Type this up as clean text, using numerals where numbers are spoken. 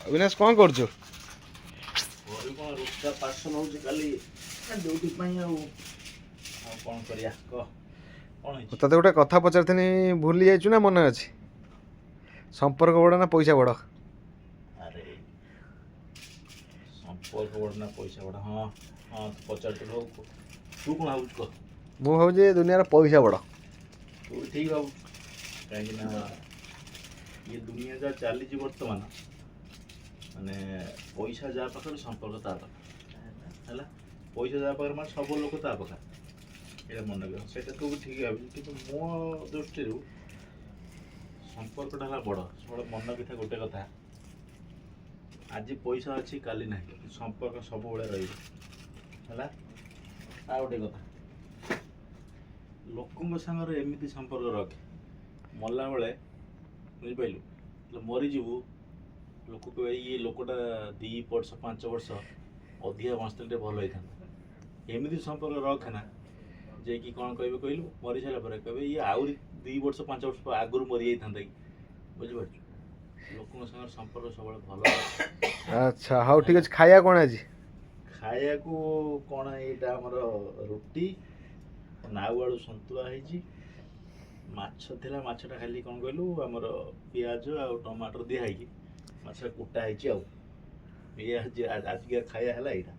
ଅବିନାଶ କ'ଣ କରୁଛୁ? କ'ଣ ରୋଷା ପାର୍ସଲ ହେଉଛି କାଲି ଡ୍ୟୁଟି ପାଇଁ ଆଉ କ'ଣ କରିବା କହ କ'ଣ ହେଇଛି? ତତେ ଗୋଟେ କଥା ପଚାରିଥିଲି, ଭୁଲି ଯାଇଛୁ ନା ମନେ ଅଛି? ସମ୍ପର୍କ ବଡ଼ ନା ପଇସା ବଡ଼? ଆରେ ସମ୍ପର୍କ ବଡ଼ ନା ପଇସା ବଡ଼? ହଁ ହଁ ତୁ ପଚାରୁଥିଲୁ, ହଉ ତୁ କ'ଣ ଭାବୁଛୁ କହ? ମୁଁ ଭାବୁଛି ଏ ଦୁନିଆର ପଇସା ବଡ଼। ତୁ ଠିକ୍ ଭାବୁଛୁ, କାହିଁକି ନା ଇଏ ଦୁନିଆ ଯାହା ଚାଲିଛି ବର୍ତ୍ତମାନ, ମାନେ ପଇସା ଯାହା ପାଖରେ ସମ୍ପର୍କ ତା ପାଖରେ ହେଲା। ପଇସା ଯାହା ପାଖରେ ମାନେ ସବୁ ଲୋକ ତା ପାଖରେ, ଏଇଟା ମନେ ରଖିବ। ସେଇଟା ତୁ ବି ଠିକ୍ ଭାବୁଛୁ, କିନ୍ତୁ ମୋ ଦୃଷ୍ଟିରୁ ସମ୍ପର୍କଟା ହେଲା ବଡ଼। ସବୁବେଳେ ମନେ ରଖିଥା ଗୋଟେ କଥା, ଆଜି ପଇସା ଅଛି କାଲି ନାହିଁ, ସମ୍ପର୍କ ସବୁବେଳେ ରହିବ ହେଲା। ଆଉ ଗୋଟେ କଥା, ଲୋକଙ୍କ ସାଙ୍ଗରେ ଏମିତି ସମ୍ପର୍କ ରଖେ, ମଲାବେଳେ ବୁଝିପାରିଲୁ, ମରିଯିବୁ ଲୋକ କହିବେ ଇଏ ଲୋକଟା 2 ବର୍ଷ 5 ବର୍ଷ ଅଧିକା ବଞ୍ଚିଥିଲେ ଟିକେ ଭଲ ହେଇଥାନ୍ତା। ଏମିତି ସମ୍ପର୍କ ରଖେ ନା ଯେ କି କ'ଣ କହିବେ କହିଲୁ, ମରିସାରିଲା ପରେ କହିବେ ଇଏ ଆହୁରି 2 ବର୍ଷ 5 ବର୍ଷ ଆଗରୁ ମରିଯାଇଥାନ୍ତା କି। ବୁଝିପାରୁଛୁ, ଲୋକଙ୍କ ସାଙ୍ଗରେ ସମ୍ପର୍କ ସବୁବେଳେ ଭଲ। ଆଚ୍ଛା ହଉ ଠିକ୍ ଅଛି। ଖାଇବା କ'ଣ ଆଜି? ଖାଇବାକୁ କ'ଣ, ଏଇଟା ଆମର ରୁଟି, ନାଉ ଆଳୁ ସନ୍ତୁଳା ହେଇଛି, ମାଛ ଥିଲା, ମାଛଟା ଖାଲି କ'ଣ କହିଲୁ ଆମର ପିଆଜ ଆଉ ଟମାଟର ଦିଆ ହେଇକି ମାଛଟା କୁଟା ହେଇଛି। ଆଉ ଏଇଆ ଆଜିକା ଖାଇବା ହେଲା ଏଇଟା।